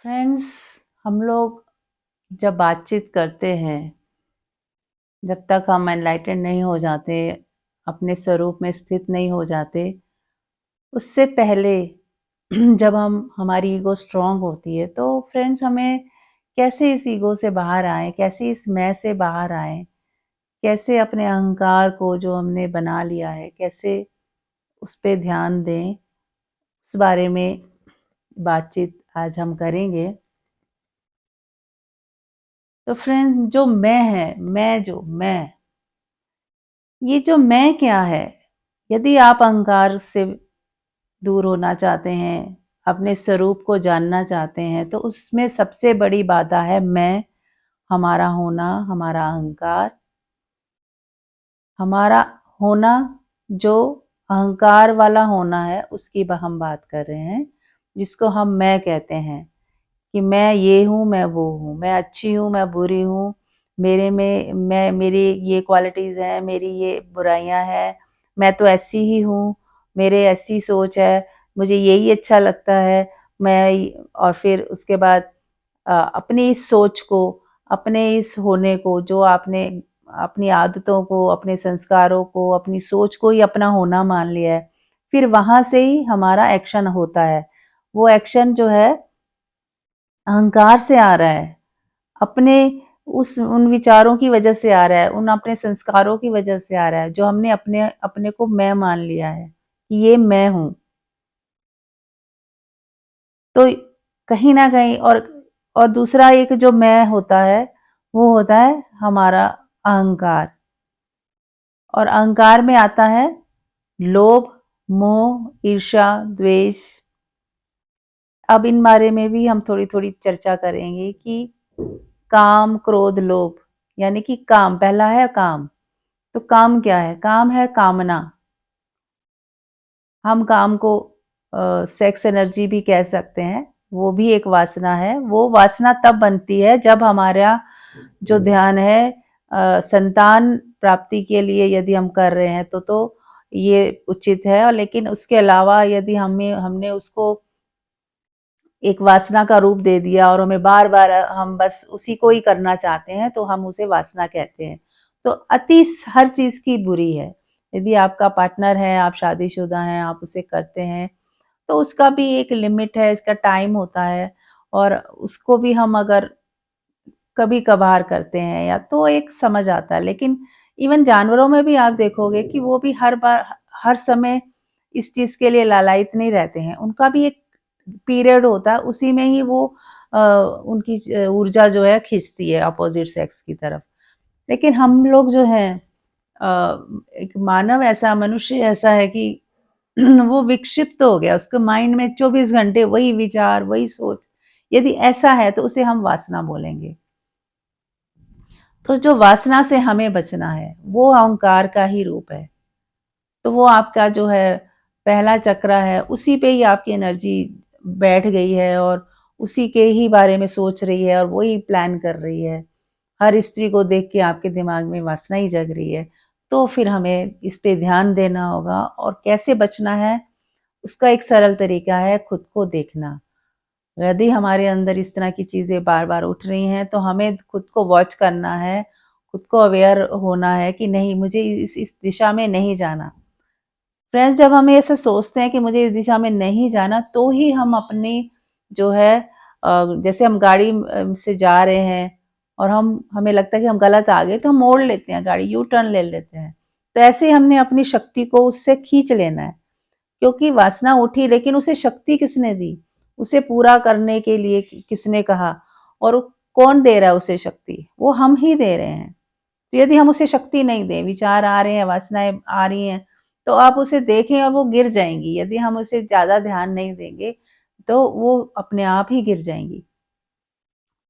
Friends, हम लोग जब बातचीत करते हैं, जब तक हम एनलाइटन नहीं हो जाते, अपने स्वरूप में स्थित नहीं हो जाते, उससे पहले जब हमारी ईगो स्ट्रांग होती है, तो फ्रेंड्स हमें कैसे इस ईगो से बाहर आए, कैसे इस मैं से बाहर आए, कैसे अपने अहंकार को जो हमने बना लिया है, कैसे उस पे ध्यान दें, उस बारे में बातचीत आज हम करेंगे। तो फ्रेंड्स, जो मैं है, ये जो मैं क्या है, यदि आप अहंकार से दूर होना चाहते हैं, अपने स्वरूप को जानना चाहते हैं, तो उसमें सबसे बड़ी बाधा है मैं, हमारा होना, हमारा अहंकार, हमारा होना। जो अहंकार वाला होना है उसकी हम बात कर रहे हैं, जिसको हम मैं कहते हैं कि मैं ये हूँ, मैं वो हूँ, मैं अच्छी हूँ, मैं बुरी हूँ, मेरे में मैं मेरी ये क्वालिटीज़ हैं, मेरी ये बुराइयां हैं, मैं तो ऐसी ही हूँ, मेरे ऐसी सोच है, मुझे यही अच्छा लगता है। मैं और फिर उसके बाद अपनी इस सोच को, अपने इस होने को, जो आपने अपनी आदतों को, अपने संस्कारों को, अपनी सोच को ही अपना होना मान लिया है, फिर वहां से ही हमारा एक्शन होता है। वो एक्शन जो है अहंकार से आ रहा है, अपने उन विचारों की वजह से आ रहा है, उन अपने संस्कारों की वजह से आ रहा है, जो हमने अपने अपने को मैं मान लिया है कि ये मैं हूं। तो कहीं ना कहीं और दूसरा एक जो मैं होता है, वो होता है हमारा अहंकार। और अहंकार में आता है लोभ, मोह, ईर्ष्या, द्वेष। अब इन बारे में भी हम थोड़ी थोड़ी चर्चा करेंगे कि काम, क्रोध, लोभ, यानी कि काम, पहला है काम। तो काम क्या है? काम है कामना। हम काम को सेक्स एनर्जी भी कह सकते हैं, वो भी एक वासना है। वो वासना तब बनती है जब हमारा जो ध्यान है संतान प्राप्ति के लिए यदि हम कर रहे हैं, तो ये उचित है। और लेकिन उसके अलावा यदि हमने उसको एक वासना का रूप दे दिया और हमें बार बार हम बस उसी को ही करना चाहते हैं, तो हम उसे वासना कहते हैं। तो अति हर चीज की बुरी है। यदि आपका पार्टनर है, आप शादीशुदा हैं, आप उसे करते हैं, तो उसका भी एक लिमिट है, इसका टाइम होता है। और उसको भी हम अगर कभी कभार करते हैं या तो एक समझ आता है। लेकिन इवन जानवरों में भी आप देखोगे कि वो भी हर बार हर समय इस चीज के लिए लालायित नहीं रहते हैं। उनका भी एक पीरियड होता है, उसी में ही वो उनकी ऊर्जा जो है खींचती है अपोजिट सेक्स की तरफ। लेकिन हम लोग जो है एक मानव ऐसा, मनुष्य ऐसा है कि वो विक्षिप्त हो गया, उसके माइंड में 24 घंटे वही विचार, वही सोच। यदि ऐसा है तो उसे हम वासना बोलेंगे। तो जो वासना से हमें बचना है, वो अहंकार का ही रूप है। तो वो आपका जो है पहला चक्रा है, उसी पे ही आपकी एनर्जी बैठ गई है और उसी के ही बारे में सोच रही है और वही प्लान कर रही है। हर स्त्री को देख के आपके दिमाग में वासना ही जग रही है। तो फिर हमें इस पे ध्यान देना होगा। और कैसे बचना है, उसका एक सरल तरीका है खुद को देखना। यदि हमारे अंदर इस तरह की चीज़ें बार बार उठ रही हैं, तो हमें खुद को वॉच करना है, खुद को अवेयर होना है कि नहीं, मुझे इस दिशा में नहीं जाना। फ्रेंड्स, जब हम ऐसे सोचते हैं कि मुझे इस दिशा में नहीं जाना, तो ही हम अपनी जो है जैसे हम गाड़ी से जा रहे हैं और हमें लगता है कि हम गलत आ गए, तो हम मोड़ लेते हैं, गाड़ी यू टर्न ले लेते हैं। तो ऐसे ही हमने अपनी शक्ति को उससे खींच लेना है। क्योंकि वासना उठी, लेकिन उसे शक्ति किसने दी? उसे पूरा करने के लिए किसने कहा? और कौन दे रहा है उसे शक्ति? वो हम ही दे रहे हैं। तो यदि हम उसे शक्ति नहीं दें, विचार आ रहे हैं, वासनाएं आ रही हैं, तो आप उसे देखें और वो गिर जाएंगी। यदि हम उसे ज्यादा ध्यान नहीं देंगे, तो वो अपने आप ही गिर जाएंगी।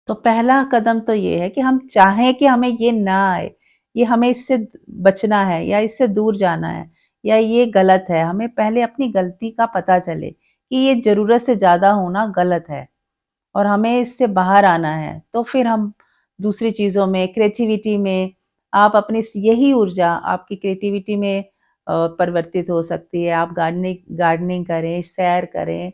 तो पहला कदम तो ये है कि हम चाहें कि हमें ये ना आए, ये हमें इससे बचना है या इससे दूर जाना है या ये गलत है। हमें पहले अपनी गलती का पता चले कि ये जरूरत से ज्यादा होना गलत है और हमें इससे बाहर आना है। तो फिर हम दूसरी चीजों में, क्रिएटिविटी में, आप अपनी यही ऊर्जा आपकी क्रिएटिविटी में परिवर्तित हो सकती है। आप गार्डनिंग गार्डनिंग करें, सैर करें,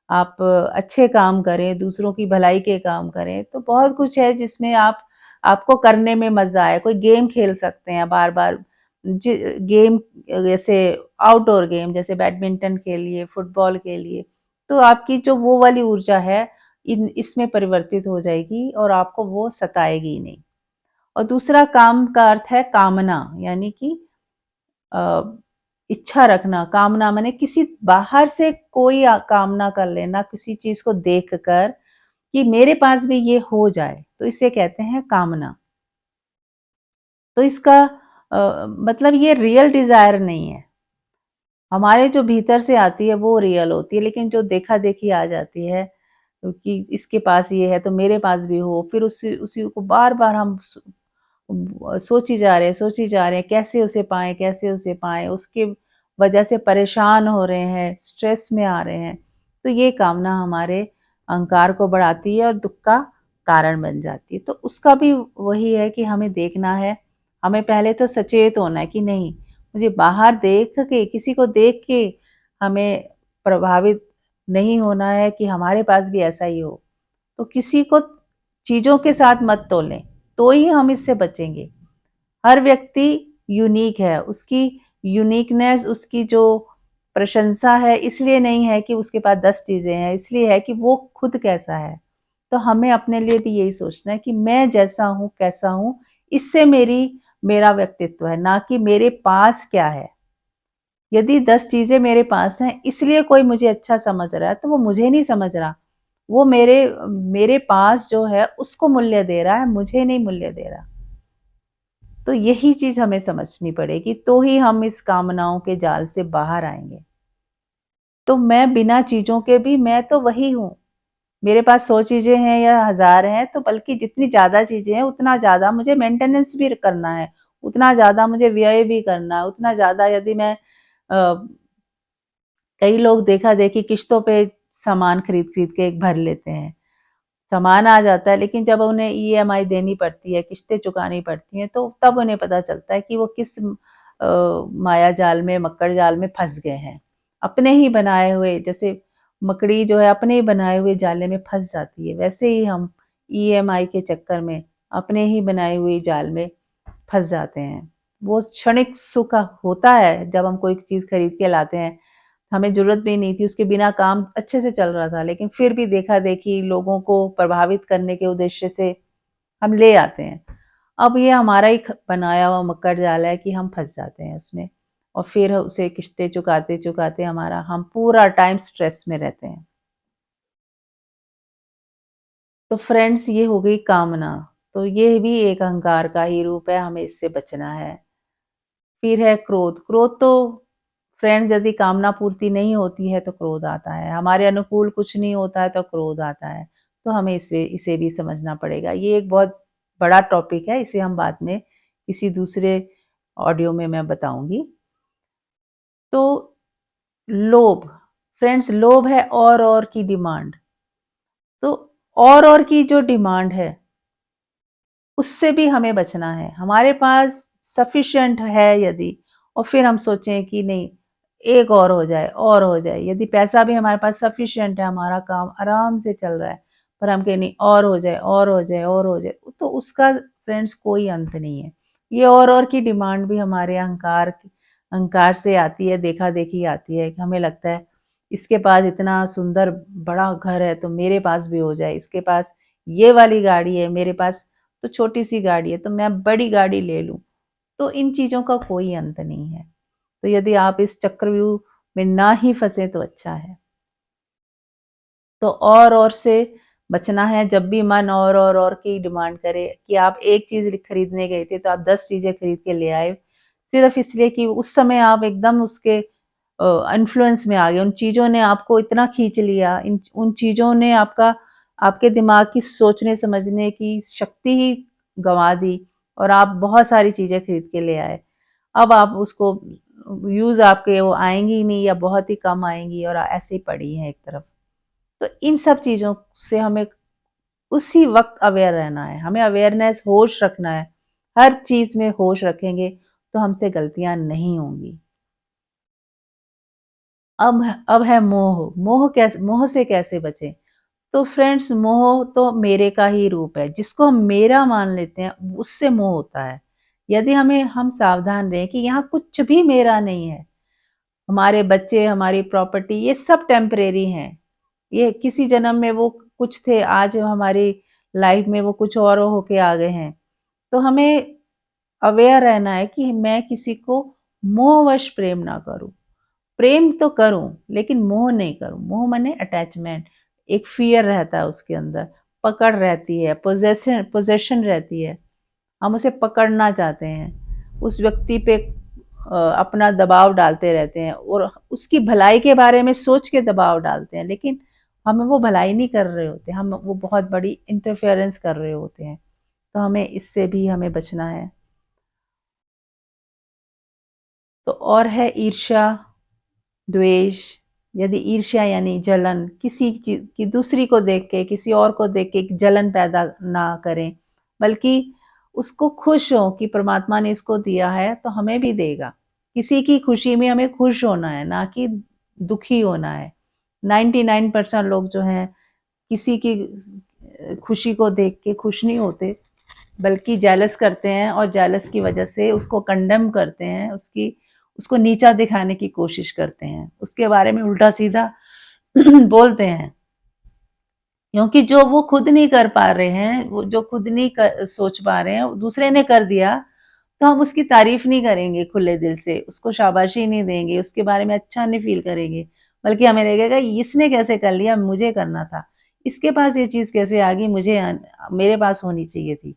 आप अच्छे काम करें, दूसरों की भलाई के काम करें, तो बहुत कुछ है जिसमें आपको करने में मज़ा आए। कोई गेम खेल सकते हैं बार-बार, गेम जैसे आउटडोर गेम जैसे बैडमिंटन खेलिए, फुटबॉल खेलिए, तो आपकी जो वो वाली ऊर्जा है इन इसमें परिवर्तित हो जाएगी और आपको वो सताएगी ही नहीं। और दूसरा काम का अर्थ है कामना, यानी कि अ, इच्छा रखना। कामना माने किसी बाहर से कोई कामना कर लेना, किसी चीज़ को देखकर कि मेरे पास भी ये हो जाए, तो इसे कहते हैं कामना। तो इसका मतलब ये रियल डिज़ायर नहीं है। हमारे जो भीतर से आती है वो रियल होती है, लेकिन जो देखा-देखी आ जाती है कि इसके पास ये है तो मेरे पास भी हो, फिर उसी उसी को बार-बार हम सोची जा रहे हैं, कैसे उसे पाएँ, उसकी वजह से परेशान हो रहे हैं, स्ट्रेस में आ रहे हैं। तो ये कामना हमारे अहंकार को बढ़ाती है और दुःख का कारण बन जाती है। तो उसका भी वही है कि हमें देखना है, हमें पहले तो सचेत होना है कि नहीं, मुझे बाहर देख के, किसी को देख के हमें प्रभावित नहीं होना है कि हमारे पास भी ऐसा ही हो। तो किसी को चीज़ों के साथ मत तोलें, तो ही हम इससे बचेंगे। हर व्यक्ति यूनिक है, उसकी यूनिकनेस, उसकी जो प्रशंसा है इसलिए नहीं है कि उसके पास 10 चीज़ें हैं, इसलिए है कि वो खुद कैसा है। तो हमें अपने लिए भी यही सोचना है कि मैं जैसा हूँ, कैसा हूँ, इससे मेरा व्यक्तित्व है, ना कि मेरे पास क्या है। यदि 10 चीज़ें मेरे पास हैं, इसलिए कोई मुझे अच्छा समझ रहा है, तो वो मुझे नहीं समझ रहा। वो मेरे मेरे पास जो है उसको मूल्य दे रहा है, मुझे नहीं मूल्य दे रहा। तो यही चीज़ हमें समझनी पड़ेगी, तो ही हम इस कामनाओं के जाल से बाहर आएँगे। तो मैं बिना चीज़ों के भी मैं तो वही हूँ। मेरे पास 100 चीज़ें हैं या 1000 हैं, तो बल्कि जितनी ज़्यादा चीज़ें हैं, उतना ज़्यादा मुझे मेंटेनेंस भी करना है, उतना ज़्यादा मुझे व्यय भी करना है, उतना ज़्यादा यदि मैं कई लोग देखा-देखी किश्तों पे सामान खरीद-खरीद के भर लेते हैं। सामान आ जाता है, लेकिन जब उन्हें ईएमआई देनी पड़ती है, किश्तें चुकानी पड़ती हैं, तो तब उन्हें पता चलता है कि वो किस माया जाल में, मक्कड़ जाल में फँस गए हैं। अपने ही बनाए हुए, जैसे मकड़ी जो है अपने ही बनाए हुए जाले में फँस जाती है, वैसे ही हम ईएमआई के चक्कर में अपने ही बनाए हुए जाल में फँस जाते हैं। वो क्षणिक सुख होता है जब हम कोई चीज़ खरीद के लाते हैं, हमें ज़रूरत भी नहीं थी, उसके बिना काम अच्छे से चल रहा था, लेकिन फिर भी देखा-देखी लोगों को प्रभावित करने के उद्देश्य से हम ले आते हैं। अब ये हमारा ही बनाया हुआ मक्कड़ जाल है कि हम फँस जाते हैं उसमें और फिर उसे किश्तें चुकाते-चुकाते हम पूरा टाइम स्ट्रेस में रहते हैं। तो फ्रेंड्स, ये हो गई कामना, तो ये भी एक अहंकार का ही रूप है, हमें इससे बचना है। फिर है क्रोध। क्रोध तो फ्रेंड्स, यदि कामना पूर्ति नहीं होती है तो क्रोध आता है। हमारे अनुकूल कुछ नहीं होता है तो क्रोध आता है। तो हमें इसे इसे भी समझना पड़ेगा। ये एक बहुत बड़ा टॉपिक है, इसे हम बाद में किसी दूसरे ऑडियो में मैं बताऊँगी। तो लोभ, फ्रेंड्स, लोभ है और की डिमांड। तो और की जो डिमांड है उससे भी हमें बचना है। हमारे पास सफिशिएंट है यदि, और फिर हम सोचें कि नहीं, एक और हो जाए। यदि पैसा भी हमारे पास सफिशिएंट है, हमारा काम आराम से चल रहा है, पर हम कहें नहीं, और हो जाए, और हो जाए, और हो जाए, तो उसका फ्रेंड्स कोई अंत नहीं है। ये और की डिमांड भी हमारे अहंकार से आती है, देखा-देखी आती है कि हमें लगता है इसके पास इतना सुंदर बड़ा घर है तो मेरे पास भी हो जाए, इसके पास ये वाली गाड़ी है, मेरे पास तो छोटी-सी गाड़ी है, तो मैं बड़ी गाड़ी ले लूँ। तो इन चीज़ों का कोई अंत नहीं है। तो यदि आप इस चक्रव्यूह में ना ही फँसे तो अच्छा है। तो और से बचना है। जब भी मन और की डिमांड करे कि आप एक चीज़ खरीदने गए थे तो आप 10 चीज़ें खरीद के ले आए, सिर्फ़ इसलिए कि उस समय आप एकदम उसके इन्फ्लुएंस में आ गए। उन चीज़ों ने आपको इतना खींच लिया, इन उन चीज़ों ने आपके दिमाग की सोचने समझने की शक्ति ही गँवा दी और आप बहुत सारी चीज़ें खरीद के ले आए। अब आप उसको यूज़ आपके वो आएँगी ही नहीं या बहुत ही कम आएँगी और ऐसे ही पड़ी हैं एक तरफ। तो इन सब चीज़ों से हमें उसी वक़्त अवेयर रहना है, हमें अवेयरनेस, होश रखना है। हर चीज़ में होश रखेंगे तो हमसे गलतियाँ नहीं होंगी। अब है मोह। मोह से कैसे बचें? तो फ्रेंड्स, मोह तो मेरे का ही रूप है। जिसको हम मेरा मान लेते हैं उससे मोह होता है। यदि हम सावधान रहें कि यहाँ कुछ भी मेरा नहीं है, हमारे बच्चे, हमारी प्रॉपर्टी, ये सब टेम्परेरी हैं। ये किसी जन्म में वो कुछ थे, आज हमारी लाइफ में वो कुछ और होके आ गए हैं। तो हमें अवेयर रहना है कि मैं किसी को मोहवश प्रेम ना करूं। प्रेम तो करूं लेकिन मोह नहीं करूं। मोह माने अटैचमेंट, एक फियर रहता है उसके अंदर, पकड़ रहती है, पोजेशन पोजेशन रहती है। हम उसे पकड़ना चाहते हैं, उस व्यक्ति पे अपना दबाव डालते रहते हैं और उसकी भलाई के बारे में सोच के दबाव डालते हैं, लेकिन हमें वो भलाई नहीं कर रहे होते, हम वो बहुत बड़ी इंटरफेरेंस कर रहे होते हैं। तो हमें इससे भी हमें बचना है। तो और है ईर्ष्या, द्वेष। यदि ईर्ष्या यानी जलन, किसी चीज की, दूसरी को देख के, किसी और को देख के एक जलन पैदा ना करें, बल्कि उसको खुश हो कि परमात्मा ने इसको दिया है तो हमें भी देगा। किसी की खुशी में हमें खुश होना है, ना कि दुखी होना है। 99% लोग जो हैं किसी की खुशी को देख के खुश नहीं होते, बल्कि जेलस करते हैं और जेलस की वजह से उसको कंडेम करते हैं, उसको नीचा दिखाने की कोशिश करते हैं, उसके बारे में उल्टा सीधा बोलते हैं। क्योंकि जो वो खुद नहीं कर पा रहे हैं, वो जो खुद नहीं सोच पा रहे हैं, दूसरे ने कर दिया, तो हम उसकी तारीफ नहीं करेंगे खुले दिल से, उसको शाबाशी नहीं देंगे, उसके बारे में अच्छा नहीं फील करेंगे, बल्कि हमें लगेगा इसने कैसे कर लिया, मुझे करना था, इसके पास ये चीज़ कैसे आ गई, मेरे पास होनी चाहिए थी।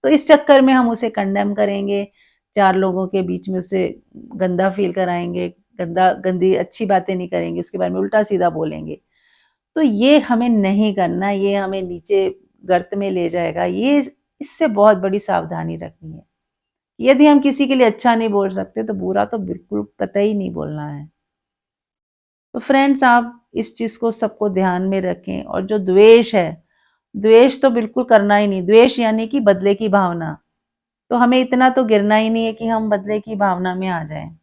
तो इस चक्कर में हम उसे कंडेम करेंगे, चार लोगों के बीच में उसे गंदा फील कराएंगे, गंदी अच्छी बातें नहीं करेंगे, उसके बारे में उल्टा सीधा बोलेंगे। तो ये हमें नहीं करना, ये हमें नीचे गर्त में ले जाएगा। ये इससे बहुत बड़ी सावधानी रखनी है। यदि हम किसी के लिए अच्छा नहीं बोल सकते तो बुरा तो बिल्कुल कतई नहीं बोलना है। तो फ्रेंड्स, आप इस चीज़ को सबको ध्यान में रखें। और जो द्वेष है, द्वेष तो बिल्कुल करना ही नहीं। द्वेष यानी कि बदले की भावना। तो हमें इतना तो गिरना ही नहीं है कि हम बदले की भावना में आ जाएं।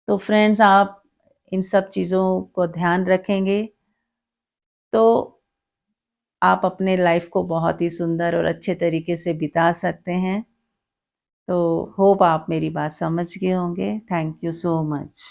तो फ्रेंड्स, आप इन सब चीज़ों को ध्यान रखेंगे तो आप अपने लाइफ को बहुत ही सुंदर और अच्छे तरीके से बिता सकते हैं। तो होप आप मेरी बात समझ गए होंगे। Thank you so much.